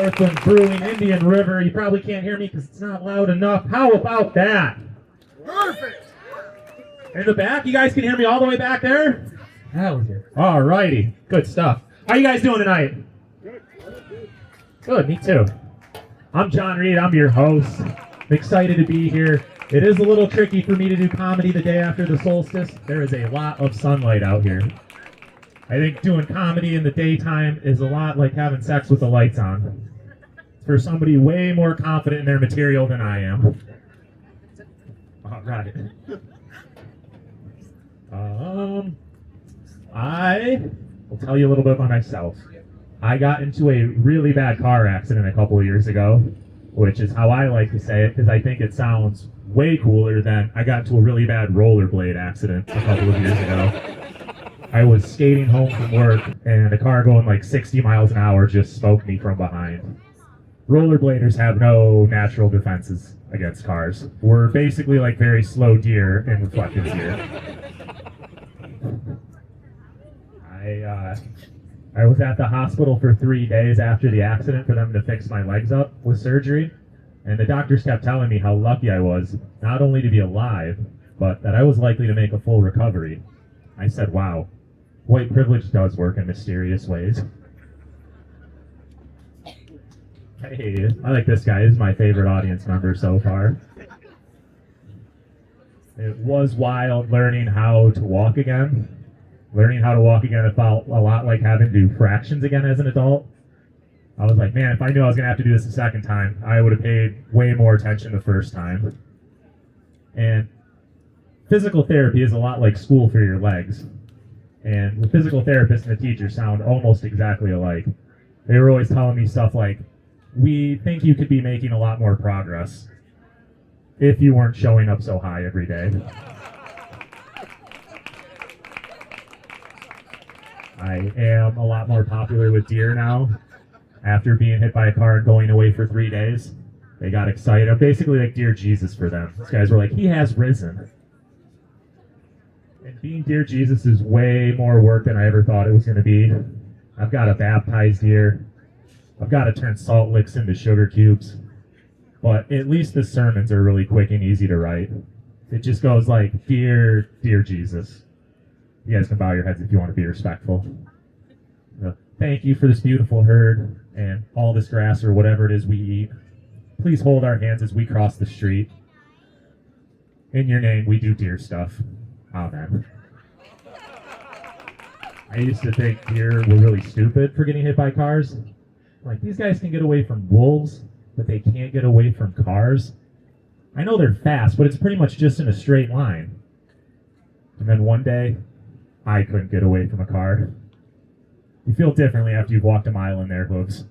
Northland Brewing, Indian River. You probably can't hear me because it's not loud enough. How about that? Perfect. In the back, you guys can hear me all the way back there? That was it. All righty, good stuff. How you guys doing tonight? Good, me too. I'm John Reed, I'm your host. I'm excited to be here. It is a little tricky for me to do comedy the day after the solstice. There is a lot of sunlight out here. I think doing comedy in the daytime is a lot like having sex with the lights on. It's for somebody way more confident in their material than I am. All right. I will tell you a little bit about myself. I got into a really bad car accident a couple of years ago, which is how I like to say it because I think it sounds way cooler than I got into a really bad rollerblade accident a couple of years ago. I was skating home from work and a car going like 60 miles an hour just smoked me from behind. Rollerbladers have no natural defenses against cars. We're basically like very slow deer in reflective gear. I was at the hospital for 3 days after the accident for them to fix my legs up with surgery, and the doctors kept telling me how lucky I was, not only to be alive, but that I was likely to make a full recovery. I said, wow, white privilege does work in mysterious ways. Hey, I like this guy. This is my favorite audience member so far. It was wild learning how to walk again. Learning how to walk again, it felt a lot like having to do fractions again as an adult. I was like, man, if I knew I was going to have to do this a second time, I would have paid way more attention the first time. And physical therapy is a lot like school for your legs. And the physical therapist and the teacher sound almost exactly alike. They were always telling me stuff like, we think you could be making a lot more progress if you weren't showing up so high every day. I am a lot more popular with deer now. After being hit by a car and going away for 3 days, they got excited. I'm basically like Dear Jesus for them. These guys were like, he has risen. And being Dear Jesus is way more work than I ever thought it was going to be. I've got to baptize deer. I've got to turn salt licks into sugar cubes. But at least the sermons are really quick and easy to write. It just goes like, Dear Jesus. You guys can bow your heads if you want to be respectful. Thank you for this beautiful herd and all this grass or whatever it is we eat. Please hold our hands as we cross the street. In your name, we do deer stuff. Amen. I used to think deer were really stupid for getting hit by cars. Like, these guys can get away from wolves, but they can't get away from cars. I know they're fast, but it's pretty much just in a straight line. And then one day, I couldn't get away from a car. You feel differently after you've walked a mile in their hooves.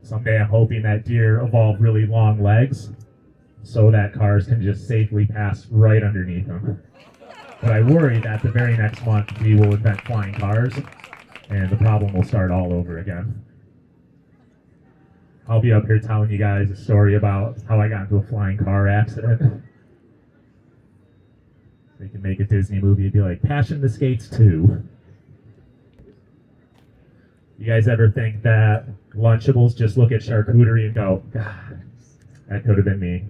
Someday I'm hoping that deer evolve really long legs so that cars can just safely pass right underneath them. But I worry that the very next month we will invent flying cars and the problem will start all over again. I'll be up here telling you guys a story about how I got into a flying car accident. They can make a Disney movie and be like, Passion the Skates 2. You guys ever think that Lunchables just look at charcuterie and go, God, that could have been me.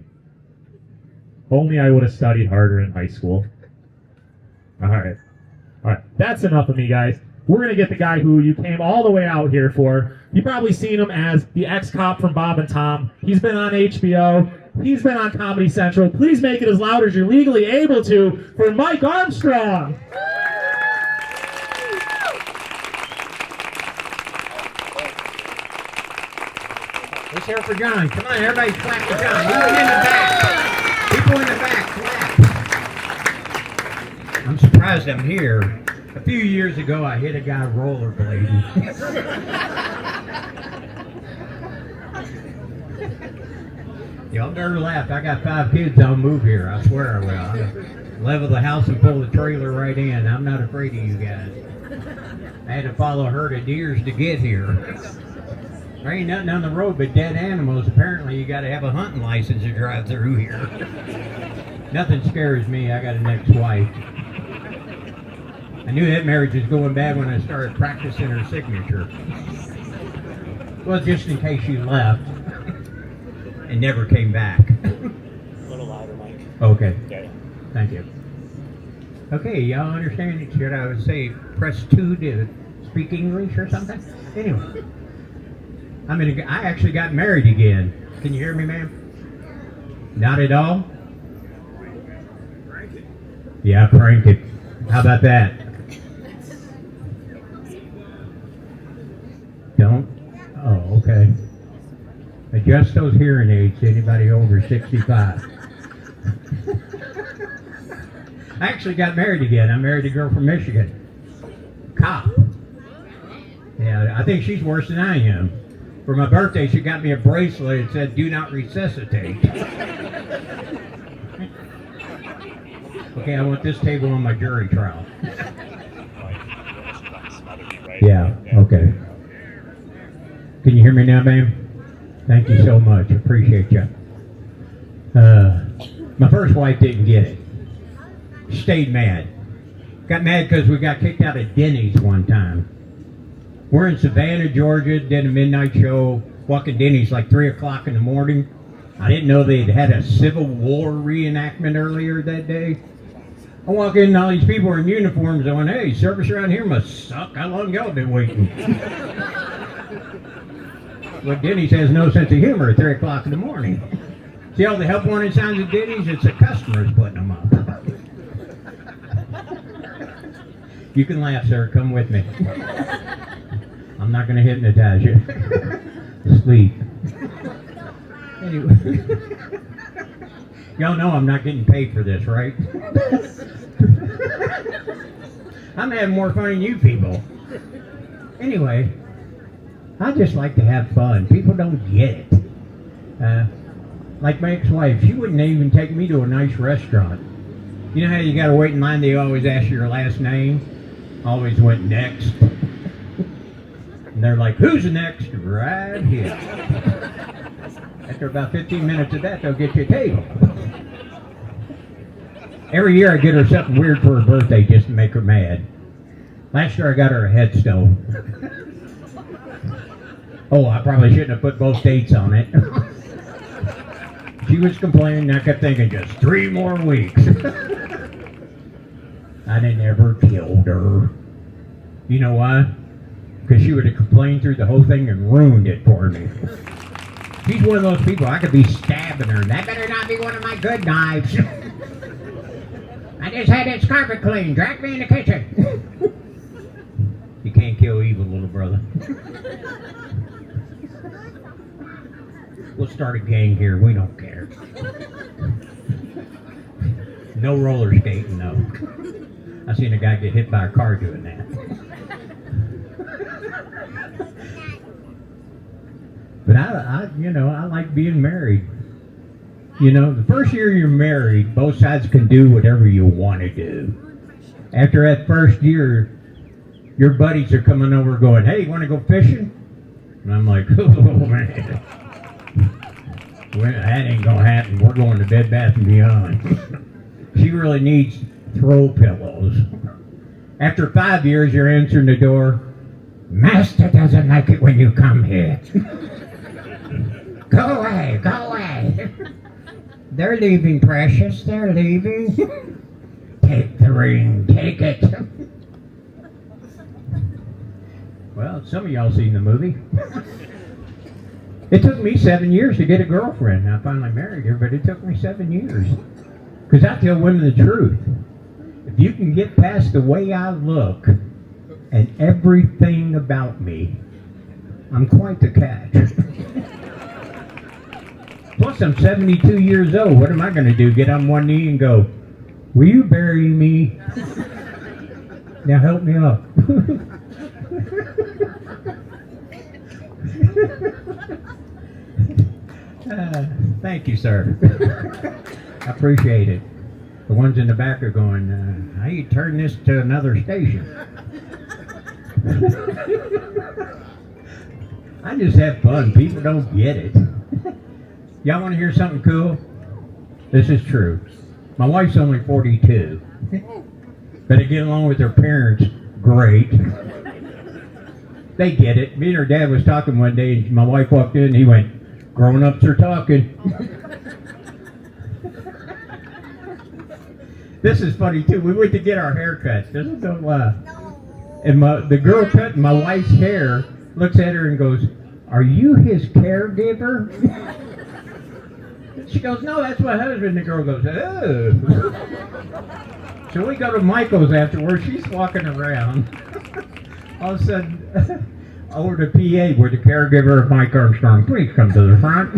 Only I would have studied harder in high school. All right. That's enough of me, guys. We're going to get the guy who you came all the way out here for. You've probably seen him as the ex-cop from Bob and Tom. He's been on HBO. He's been on Comedy Central. Please make it as loud as you're legally able to for Mike Armstrong. Let's hear it for John. Come on, everybody clap for John. People in the back. People in the back, clap. I'm surprised I'm here. A few years ago, I hit a guy rollerblading. Y'all better laugh. I got 5 kids. I'll move here. I swear I will. I'll level the house and pull the trailer right in. I'm not afraid of you guys. I had to follow a herd of deers to get here. There ain't nothing on the road but dead animals. Apparently, you got to have a hunting license to drive through here. Nothing scares me. I got an ex-wife. I knew that marriage was going bad when I started practicing her signature. Well, just in case you left and never came back. A little louder, Mike. Okay, Yeah. thank you. Okay, y'all understand? Should I say press 2 to speak English or something? Anyway, I actually got married again. Can you hear me, ma'am? Not at all? Yeah, crank it. How about that? Don't? Oh, okay. Adjust those hearing aids to anybody over 65. I actually got married again. I married a girl from Michigan. Cop. Yeah, I think she's worse than I am. For my birthday, she got me a bracelet that said, "Do not resuscitate." Okay, I want this table on my jury trial. Yeah, okay. Can you hear me now, ma'am? Thank you so much. Appreciate you. My first wife didn't get it. Stayed mad. Got mad because we got kicked out of Denny's one time. We're in Savannah, Georgia, did a midnight show, walking Denny's like 3 o'clock in the morning. I didn't know they'd had a Civil War reenactment earlier that day. I walk in and all these people are in uniforms. I went, "Hey, service around here must suck. How long y'all been waiting?" Well, Denny's has no sense of humor at 3 o'clock in the morning. See all the help wanted signs at Denny's? It's the customers putting them up. You can laugh, sir. Come with me. I'm not going to hypnotize you. Sleep. Anyway. Y'all know I'm not getting paid for this, right? I'm having more fun than you people. Anyway, I just like to have fun. People don't get it. Like my ex-wife, she wouldn't even take me to a nice restaurant. You know how you got to wait in line? They always ask your last name. Always went next. And they're like, "Who's next?" Right here. After about 15 minutes of that, they'll get you a table. Every year I get her something weird for her birthday just to make her mad. Last year I got her a headstone. Oh, I probably shouldn't have put both dates on it. She was complaining, and I kept thinking, just 3 more weeks. I never killed her. You know why? Because she would have complained through the whole thing and ruined it for me. She's one of those people, I could be stabbing her. That better not be one of my good knives. I just had this carpet cleaned. Drag me in the kitchen. You can't kill evil, little brother. We'll start a gang here. We don't care. No roller skating, no. I seen a guy get hit by a car doing that. But I like being married. You know, the first year you're married, both sides can do whatever you want to do. After that first year, your buddies are coming over going, "Hey, you want to go fishing?" And I'm like, "Oh, man. Well, that ain't going to happen. We're going to Bed Bath & Beyond." She really needs throw pillows. After 5 years, you're answering the door. "Master doesn't like it when you come here." Go away, go away. They're leaving, precious. They're leaving. Take the ring, take it. Well, some of y'all seen the movie. It took me 7 years to get a girlfriend. I finally married her, but it took me 7 years. Because I tell women the truth. If you can get past the way I look and everything about me, I'm quite the catch. Plus, I'm 72 years old. What am I going to do? Get on one knee and go, "Will you bury me? Now help me up." Thank you, sir. I appreciate it. The ones in the back are going, "How you turn this to another station?" I just have fun. People don't get it. Y'all want to hear something cool? This is true. My wife's only 42. But I get along with her parents great. They get it. Me and her dad was talking one day, and my wife walked in, and he went, "Grown-ups are talking." This is funny, too. We went to get our haircuts. This is don't laugh. And the girl cutting my wife's hair looks at her and goes, "Are you his caregiver?" She goes, "No, that's my husband." The girl goes, "Oh." So we go to Michael's afterwards. She's walking around. All of a sudden, over to PA, we're the caregiver of Mike Armstrong. Please come to the front.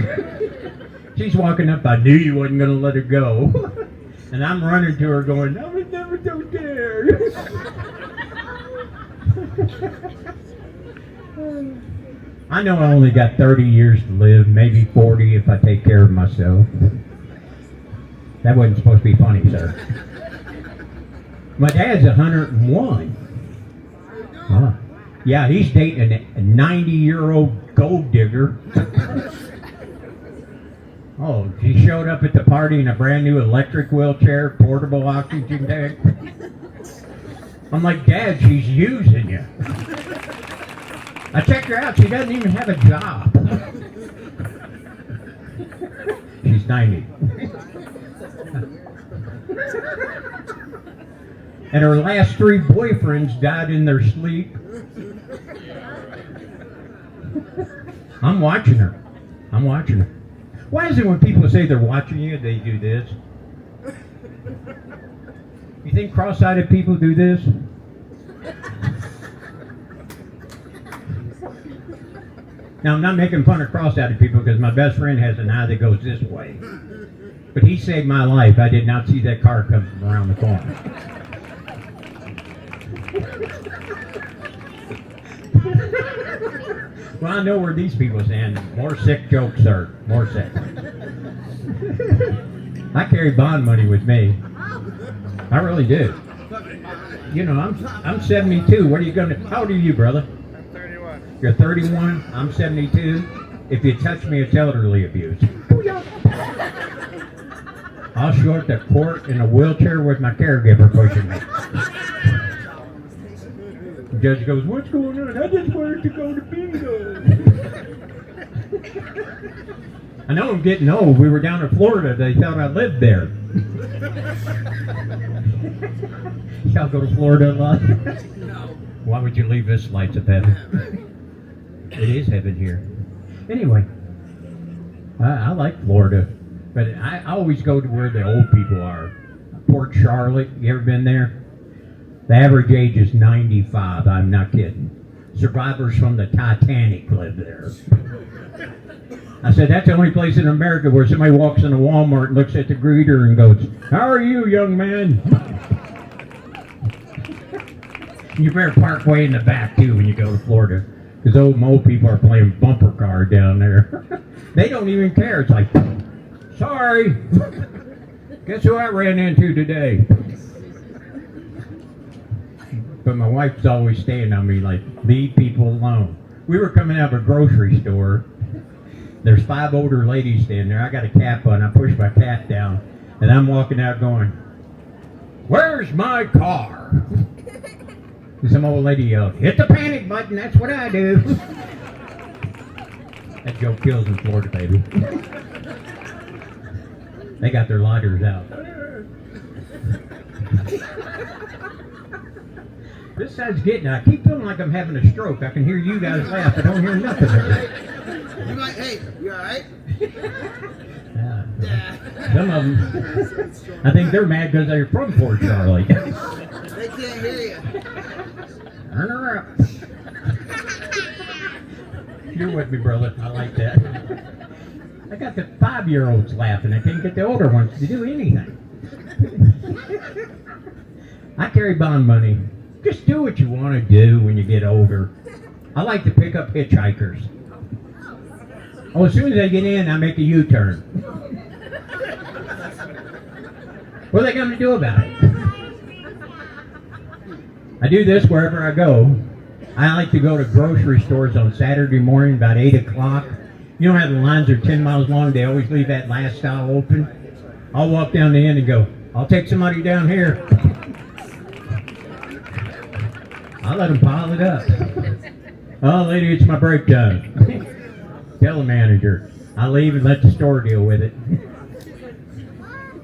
She's walking up. I knew you wasn't going to let her go. And I'm running to her going, "I was never so scared." I know I only got 30 years to live, maybe 40 if I take care of myself. That wasn't supposed to be funny, sir. My dad's 101. Huh. Yeah, he's dating a 90-year-old gold digger. Oh, she showed up at the party in a brand new electric wheelchair, portable oxygen tank. I'm like, "Dad, she's using you." I checked her out. She doesn't even have a job. She's 90. And her last 3 boyfriends died in their sleep. I'm watching her. I'm watching her. Why is it when people say they're watching you, they do this? You think cross-eyed people do this? Now, I'm not making fun of cross-eyed people because my best friend has an eye that goes this way. But he saved my life. I did not see that car come from around the corner. Well, I know where these people stand. More sick jokes, sir. More sick. I carry bond money with me. I really do. You know, I'm 72. What are you going to... How old are you, brother? I'm 31. You're 31. I'm 72. If you touch me, it's elderly abuse. I'll show up to court in a wheelchair with my caregiver pushing me. The judge goes, "What's going on?" "I just wanted to go to bingo." I know I'm getting old. We were down in Florida. They thought I lived there. Y'all go to Florida a lot? No. Why would you leave this lights of heaven? It is heaven here. Anyway, I like Florida, but I always go to where the old people are. Port Charlotte, you ever been there? The average age is 95, I'm not kidding. Survivors from the Titanic live there. I said, that's the only place in America where somebody walks into Walmart and looks at the greeter and goes, "How are you, young man?" You better park way in the back, too, when you go to Florida. Because those old people are playing bumper car down there. They don't even care. It's like, "Sorry. Guess who I ran into today?" But my wife's always staying on me like, "Leave people alone." We were coming out of a grocery store. There's 5 older ladies standing there. I got a cap on. I push my cap down. And I'm walking out going, "Where's my car?" And some old lady yelled, "Hit the panic button. That's what I do." That joke kills in Florida, baby. They got their lighters out. This side's getting, I keep feeling like I'm having a stroke. I can hear you guys laugh. I don't hear nothing. You might, hey, you alright? Some of them, I think they're mad because they're from Port Charlotte. They can't hear you. Turn her up. You're with me, brother. I like that. I got the 5-year-olds laughing. I can't get the older ones to do anything. I carry bond money. Just do what you want to do when you get older. I like to pick up hitchhikers. Oh, as soon as I get in, I make a U-turn. What are they going to do about it? I do this wherever I go. I like to go to grocery stores on Saturday morning about 8 o'clock. You know how the lines are 10 miles long? They always leave that last aisle open. I'll walk down the end and go, "I'll take somebody down here." I'll let them pile it up. Oh, lady, it's my break time. Tell the manager. I leave and let the store deal with it.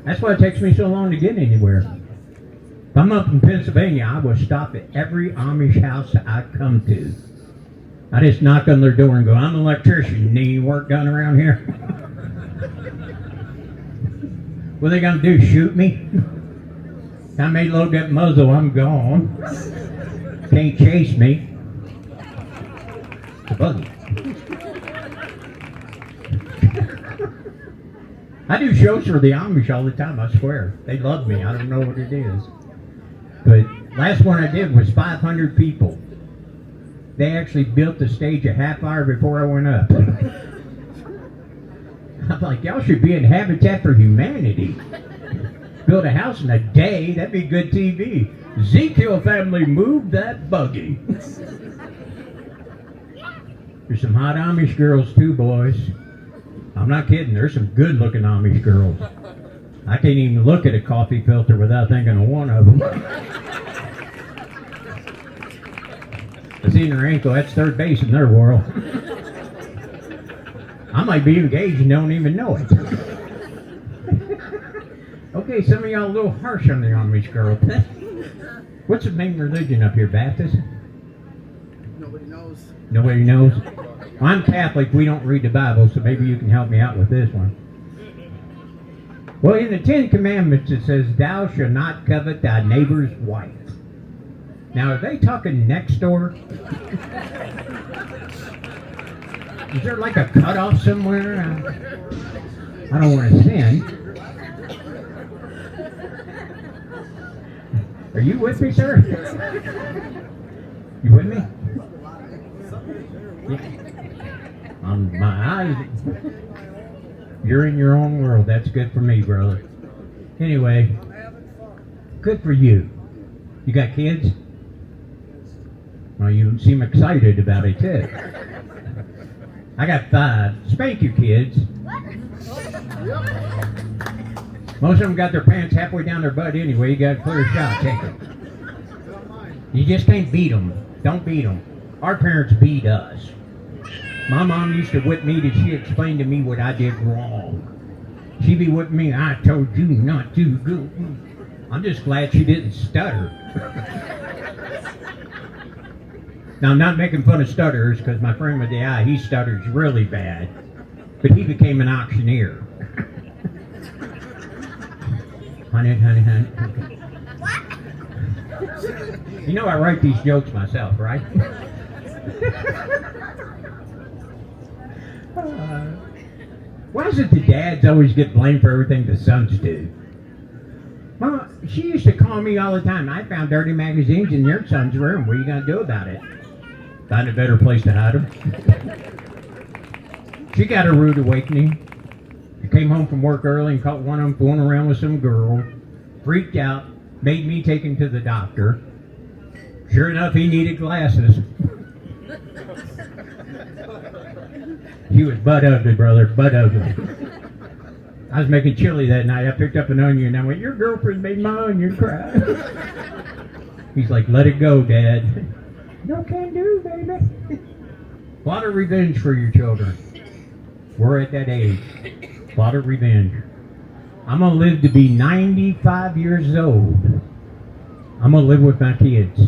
That's why it takes me so long to get anywhere. If I'm up in Pennsylvania, I will stop at every Amish house that I come to. I just knock on their door and go, I'm an electrician. Need any work done around here? What are they going to do, shoot me? Time they load that muzzle, I'm gone. Can't chase me. It's a buggy. I do shows for the Amish all the time, I swear. They love me. I don't know what it is. But last one I did was 500 people. They actually built the stage a half hour before I went up. I'm like, y'all should be in Habitat for Humanity. Build a house in a day, that'd be good TV. Ezekiel family moved that buggy. There's some hot Amish girls too, boys. I'm not kidding, there's some good looking Amish girls. I can't even look at a coffee filter without thinking of one of them. I seen her ankle, that's third base in their world. I might be engaged and don't even know it. Okay, some of y'all a little harsh on the Amish girl. What's the main religion up here, Baptist? Nobody knows. Nobody knows? Well, I'm Catholic, we don't read the Bible, so maybe you can help me out with this one. Well, in the Ten Commandments it says, thou shalt not covet thy neighbor's wife. Now, are they talking next door? Is there like a cutoff somewhere? I don't want to sin. Are you with me, sir? You with me? Yeah. My eyes. You're in your own world. That's good for me, brother. Anyway, good for you. You got kids? Well, you seem excited about it, too. I got 5. Spank you, kids. Most of them got their pants halfway down their butt anyway. You got a clear shot. Take it. You just can't beat them. Don't beat them. Our parents beat us. My mom used to whip me till she explained to me what I did wrong. She'd be whipping me, I told you not to go. I'm just glad she didn't stutter. Now, I'm not making fun of stutterers because my friend with the eye, he stutters really bad. But he became an auctioneer. Honey. You know I write these jokes myself, right? Why is it the dads always get blamed for everything the sons do? Mama, she used to call me all the time. I found dirty magazines in your son's room. What are you going to do about it? Find a better place to hide them. She got a rude awakening. She came home from work early and caught one of them fooling around with some girl. Freaked out. Made me take him to the doctor. Sure enough, he needed glasses. He was butt ugly, brother, butt ugly. I was making chili that night. I picked up an onion and I went, your girlfriend made my onion cry. He's like, let it go, Dad. No can do, baby. A lot of revenge for your children. We're at that age. A lot of revenge. I'm going to live to be 95 years old. I'm going to live with my kids.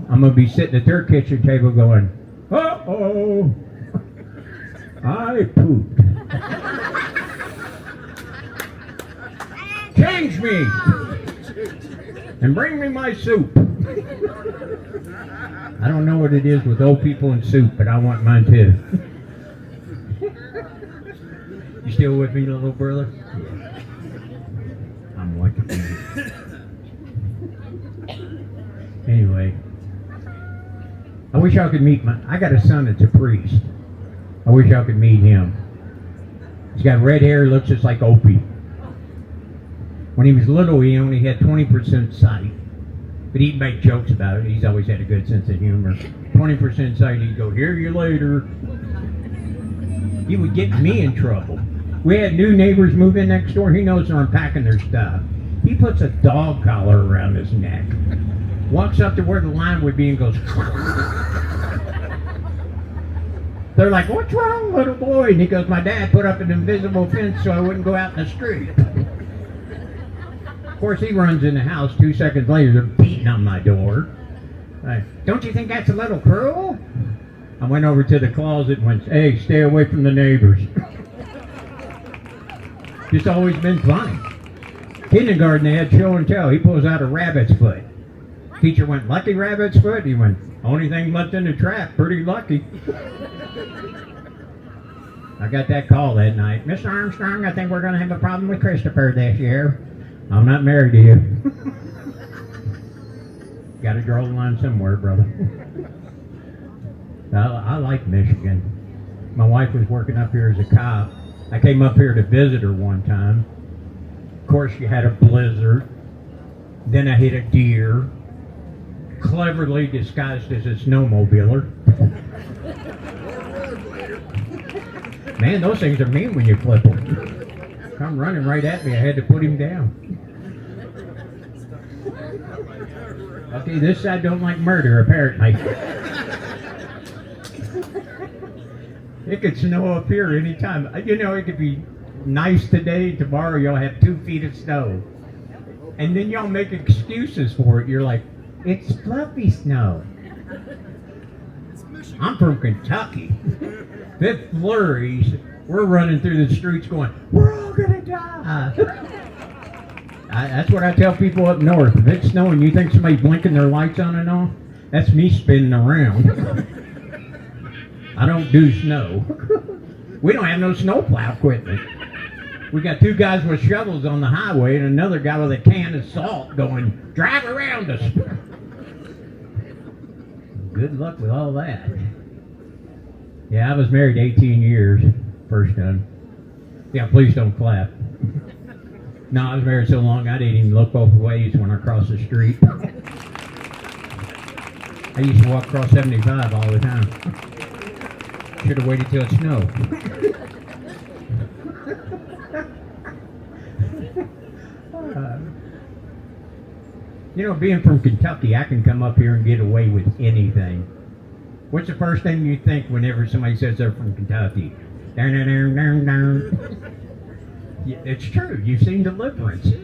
I'm going to be sitting at their kitchen table going, uh-oh, I pooped. Change me and bring me my soup. I don't know what it is with old people and soup, but I want mine too. You still with me, little brother? Yeah. I'm like it. Anyway, I wish I could meet I got a son that's a priest. I wish I could meet him. He's got red hair, looks just like Opie. When he was little, he only had 20% sight. But he'd make jokes about it. He's always had a good sense of humor. 20% sight, he'd go, hear you later. He would get me in trouble. We had new neighbors move in next door. He knows they're unpacking their stuff. He puts a dog collar around his neck. Walks up to where the line would be and goes, They're like, "What's wrong, little boy?" And he goes, "My dad put up an invisible fence so I wouldn't go out in the street." Of course, he runs in the house. 2 seconds later, they're beating on my door. Don't you think that's a little cruel? I went over to the closet and went, "Hey, stay away from the neighbors." Just always been funny. Kindergarten, they had show and tell. He pulls out a rabbit's foot. Teacher went, "Lucky rabbit's foot?" He went, "Only thing left in the trap, pretty lucky." I got that call that night. "Mr. Armstrong, I think we're going to have a problem with Christopher this year." "I'm not married to you." Got to draw the line somewhere, brother. I like Michigan. My wife was working up here as a cop. I came up here to visit her one time. Of course, she had a blizzard. Then I hit a deer, cleverly disguised as a snowmobiler. Man, those things are mean when you flip them. Come running right at me. I had to put him down. Okay, this side don't like murder, apparently. It could snow up here anytime. You know, it could be nice today. Tomorrow you'll have 2 feet of snow. And then y'all make excuses for it. You're like, "It's fluffy snow." I'm from Kentucky. Fifth flurries, we're running through the streets going, "We're all gonna die." That's what I tell people up north. If it's snowing, you think somebody's blinking their lights on and off? That's me spinning around. I don't do snow. We don't have no snowplow equipment. We got 2 guys with shovels on the highway and another guy with a can of salt going, "Drive around us." Good luck with all that. Yeah, I was married 18 years, first time. Yeah, please don't clap. No, I was married so long I didn't even look both ways when I crossed the street. I used to walk across 75 all the time. Should have waited till it snowed. You know, being from Kentucky, I can come up here and get away with anything. What's the first thing you think whenever somebody says they're from Kentucky? Down, down, down, down, down. Yeah, it's true. You've seen Deliverance.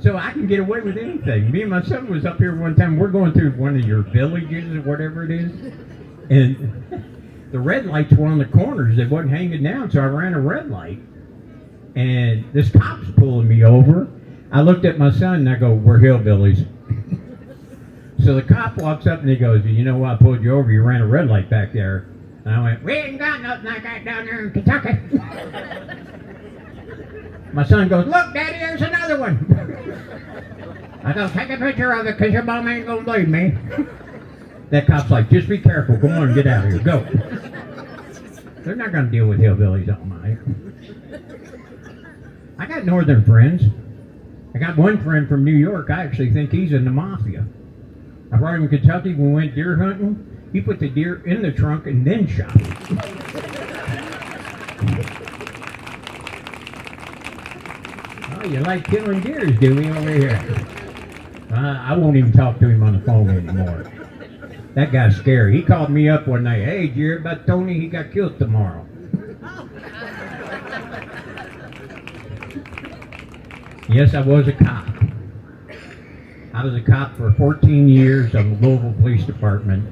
So I can get away with anything. Me and my son was up here one time. We're going through one of your villages or whatever it is. And the red lights were on the corners. They wasn't hanging down, so I ran a red light. And this cop's pulling me over. I looked at my son and I go, "We're hillbillies." So the cop walks up and he goes, "You know why I pulled you over? You ran a red light back there." And I went, "We ain't got nothing like that down there in Kentucky." My son goes, "Look, Daddy, there's another one." I go, "Take a picture of it because your mom ain't going to believe me." That cop's like, "Just be careful. Go on, get out of here. Go." They're not going to deal with hillbillies all night. I got northern friends. I got one friend from New York. I actually think he's in the mafia. I brought him to Kentucky. We went deer hunting. He put the deer in the trunk and then shot it. Oh, you like killing deers, do we, over here? I won't even talk to him on the phone anymore. That guy's scary. He called me up one night. "Hey, did you hear about Tony? He got killed tomorrow." Yes, I was a cop. I was a cop for 14 years on the Louisville Police Department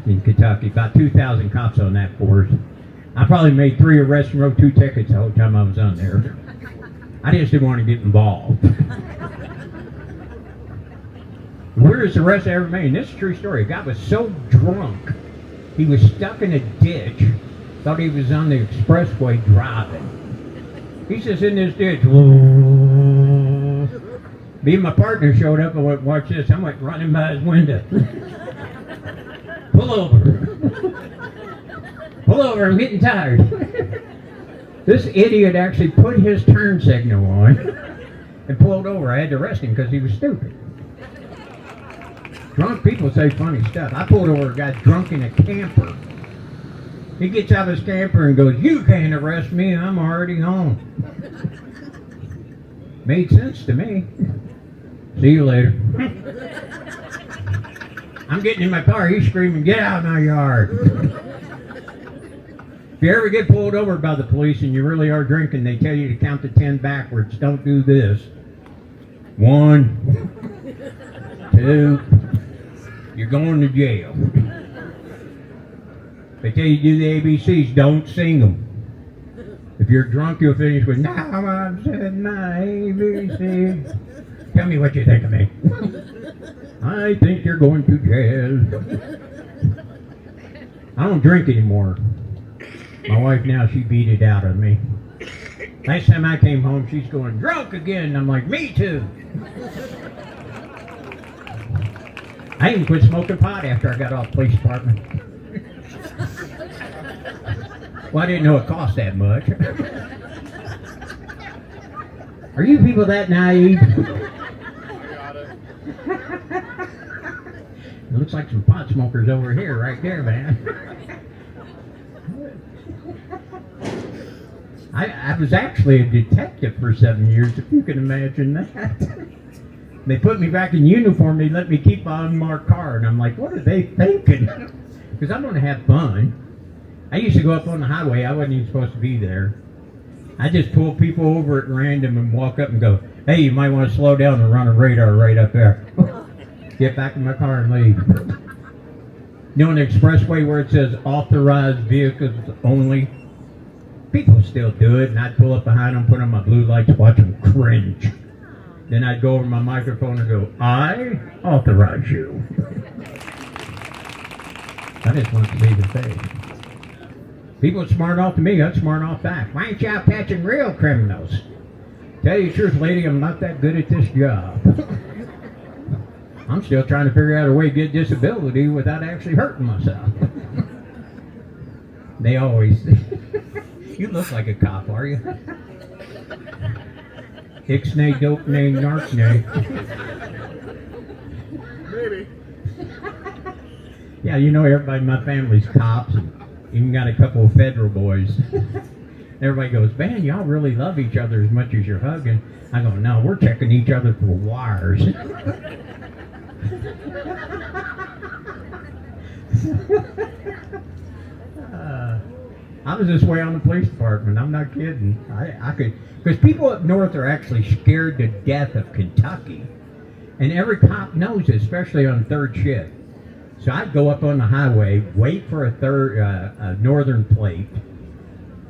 in Kentucky. About 2,000 cops on that force. I probably made 3 arrests and wrote 2 tickets the whole time I was on there. I just didn't want to get involved. The weirdest arrest I ever made, and this is a true story. A guy was so drunk, he was stuck in a ditch, thought he was on the expressway driving. He's just in this ditch. Me and my partner showed up and went, "Watch this." I went running by his window. "Pull over. Pull over, I'm getting tired." This idiot actually put his turn signal on and pulled over. I had to arrest him because he was stupid. Drunk people say funny stuff. I pulled over a guy drunk in a camper. He gets out of his camper and goes, "You can't arrest me, I'm already home." Made sense to me. See you later. I'm getting in my car, he's screaming, "Get out of my yard." If you ever get pulled over by the police and you really are drinking, they tell you to count to 10 backwards. Don't do this. 1, 2. You're going to jail. They tell you to do the ABCs. Don't sing them. If you're drunk, you'll finish with, now I've said my ABC. Tell me what you think of me. I think you're going to jail. I don't drink anymore. My wife now, she beat it out of me. Last time I came home, she's going, drunk again. I'm like, me too. I even quit smoking pot after I got off police department. Well, I didn't know it cost that much. Are you people that naive? It looks like some pot smokers over here, right there, man. I was actually a detective for 7 years, if you can imagine that. They put me back in uniform, they let me keep my unmarked car, and I'm like, what are they thinking? Because I'm going to have fun. I used to go up on the highway, I wasn't even supposed to be there. I just pull people over at random and walk up and go, hey, you might want to slow down and run a radar right up there. Get back in my car and leave. You know, on the expressway where it says authorized vehicles only, people still do it, and I'd pull up behind them, put on my blue lights, watch them cringe. Then I'd go over my microphone and go, I authorize you. I just want to see the face. People are smart off to me, I'd smart off back. Why ain't you out catching real criminals? Tell you the truth, lady, I'm not that good at this job. I'm still trying to figure out a way to get disability without actually hurting myself. They always, you look like a cop, are you? Ixnay, dope name, narknay. Maybe. Yeah, you know everybody in my family's cops, and even got a couple of federal boys. Everybody goes, man, y'all really love each other as much as you're hugging. I go, no, we're checking each other for wires. I was this way on the police department. I'm not kidding. I could, because people up north are actually scared to death of Kentucky, and every cop knows it, especially on third shift. So I'd go up on the highway, wait for a northern plate,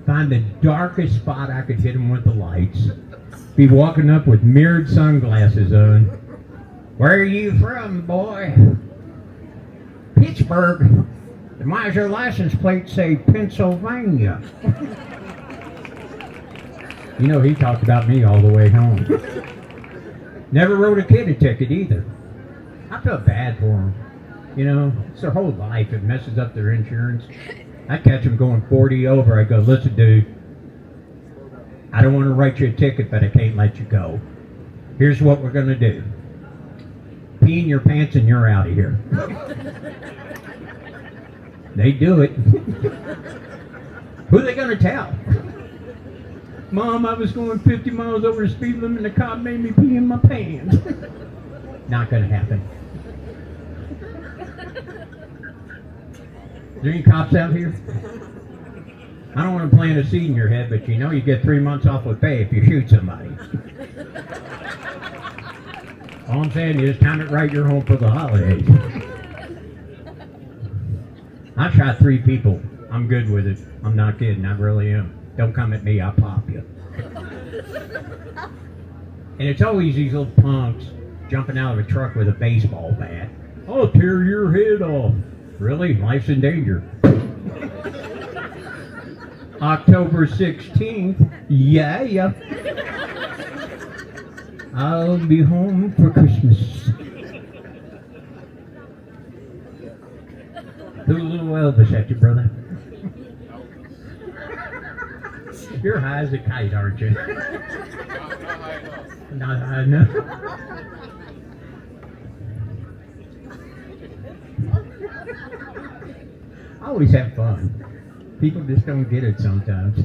find the darkest spot I could hit them with the lights, be walking up with mirrored sunglasses on. Where are you from, boy? Pittsburgh. And why does your license plate say Pennsylvania? You know, he talked about me all the way home. Never wrote a kid a ticket either. I felt bad for him. You know, it's their whole life. It messes up their insurance. I catch them going 40 over. I go, listen, dude, I don't want to write you a ticket, but I can't let you go. Here's what we're going to do. Pee in your pants and you're out of here. They do it. Who are they going to tell? Mom, I was going 50 miles over the speed limit and the cop made me pee in my pants. Not going to happen. Is there any cops out here? I don't want to plant a seed in your head, but you know you get 3 months off with pay if you shoot somebody. All I'm saying is time it right, you're home for the holidays. I shot 3 people. I'm good with it. I'm not kidding. I really am. Don't come at me, I'll pop you. And it's always these little punks jumping out of a truck with a baseball bat. I'll tear your head off. Really? Life's in danger. October 16th. Yeah. I'll be home for Christmas. Threw a little Elvis at you, brother. You're high as a kite, aren't you? Not high enough. I always have fun. People just don't get it sometimes.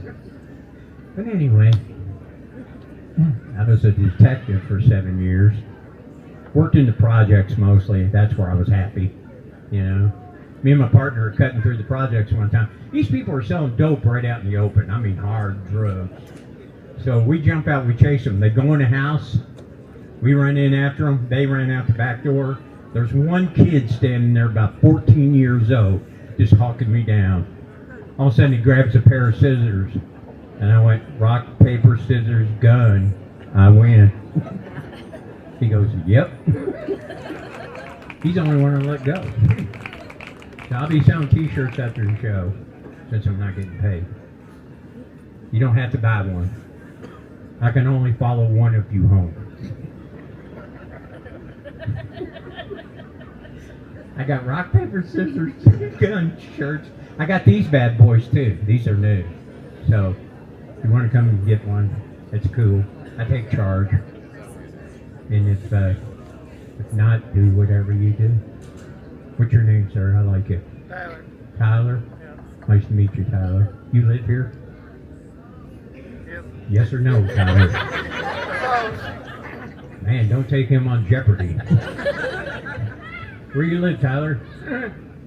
But anyway, I was a detective for 7 years. Worked in the projects mostly. That's where I was happy, you know. Me and my partner are cutting through the projects one time. These people are selling dope right out in the open. I mean, hard drugs. So we jump out, we chase them. They go in the house. We run in after them. They ran out the back door. There's one kid standing there about 14 years old, just hawking me down. All of a sudden, he grabs a pair of scissors. And I went, rock, paper, scissors, gun. I win. He goes, yep. He's the only one to let go. So I'll be selling t-shirts after the show, since I'm not getting paid. You don't have to buy one. I can only follow one of you home. I got rock, paper, scissors, gun shirts. I got these bad boys too. These are new. So if you want to come and get one, it's cool. I take charge. And if not, do whatever you do. What's your name, sir? I like it. Tyler. Tyler? Yeah. Nice to meet you, Tyler. You live here? Yep. Yes or no, Tyler? Close. Man, don't take him on Jeopardy. Where you live, Tyler?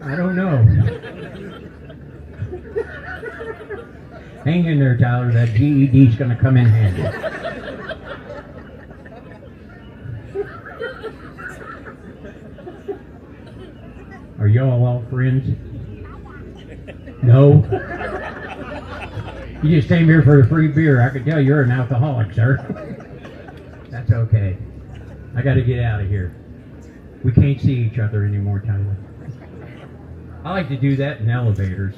I don't know. Hang in there, Tyler. That GED's going to come in handy. Are y'all all friends? No? You just came here for a free beer. I could tell you're an alcoholic, sir. That's okay. I got to get out of here. We can't see each other anymore, Tyler. I like to do that in elevators.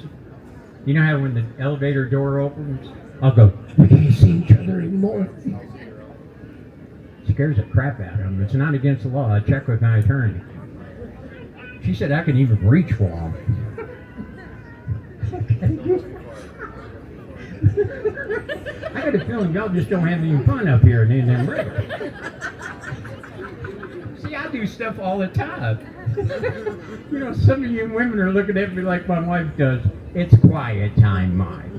You know how when the elevator door opens, I'll go, we can't see each other anymore. It scares the crap out of them. It's not against the law. I checked with my attorney. She said I can even reach for them. I got a feeling y'all just don't have any fun up here in them rigs. See, I do stuff all the time. You know, some of you women are looking at me like my wife does. It's quiet time, Mike.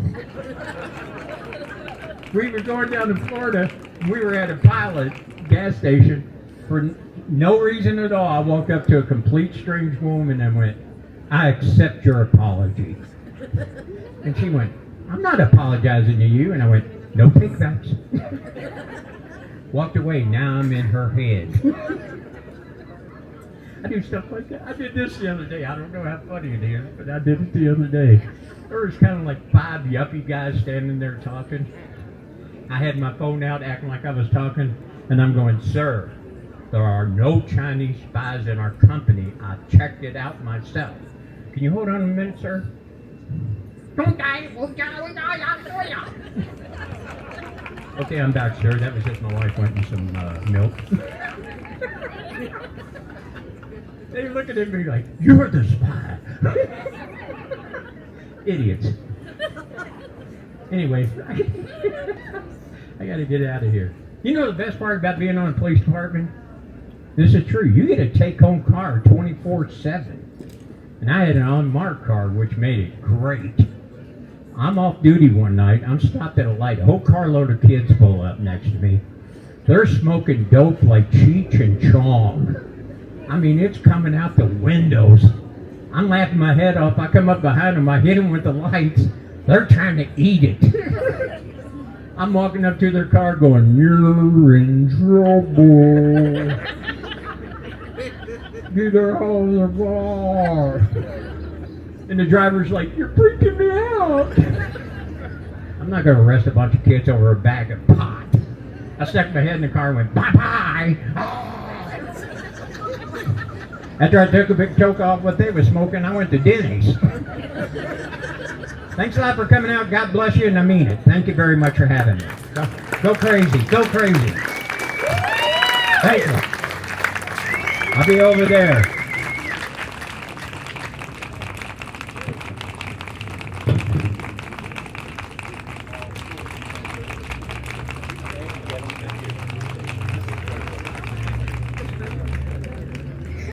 We were going down to Florida. We were at a Pilot gas station. For no reason at all, I walked up to a complete strange woman and went, I accept your apology. And she went, I'm not apologizing to you. And I went, no takebacks. Walked away. Now I'm in her head. I do stuff like that. I did this the other day. I don't know how funny it is, but I did it the other day. There was kind of like 5 yuppie guys standing there talking. I had my phone out acting like I was talking, and I'm going, sir, there are no Chinese spies in our company. I checked it out myself. Can you hold on a minute, sir? Okay, I'm back, sir. That was just my wife wanting some milk. They're looking at me like, you're the spy. Idiots. Anyway, I got to get out of here. You know the best part about being on a police department? This is true. You get a take-home car 24/7. And I had an unmarked car, which made it great. I'm off duty one night. I'm stopped at a light. A whole carload of kids pull up next to me. They're smoking dope like Cheech and Chong. I mean, it's coming out the windows. I'm laughing my head off. I come up behind them. I hit them with the lights. They're trying to eat it. I'm walking up to their car going, you're in trouble. Get her out of the bar. And the driver's like, you're freaking me out. I'm not going to arrest a bunch of kids over a bag of pot. I stuck my head in the car and went, bye-bye. After I took a big choke off what they were smoking, I went to Denny's. Thanks a lot for coming out. God bless you, and I mean it. Thank you very much for having me. Go crazy. Go crazy. Thank you. I'll be over there.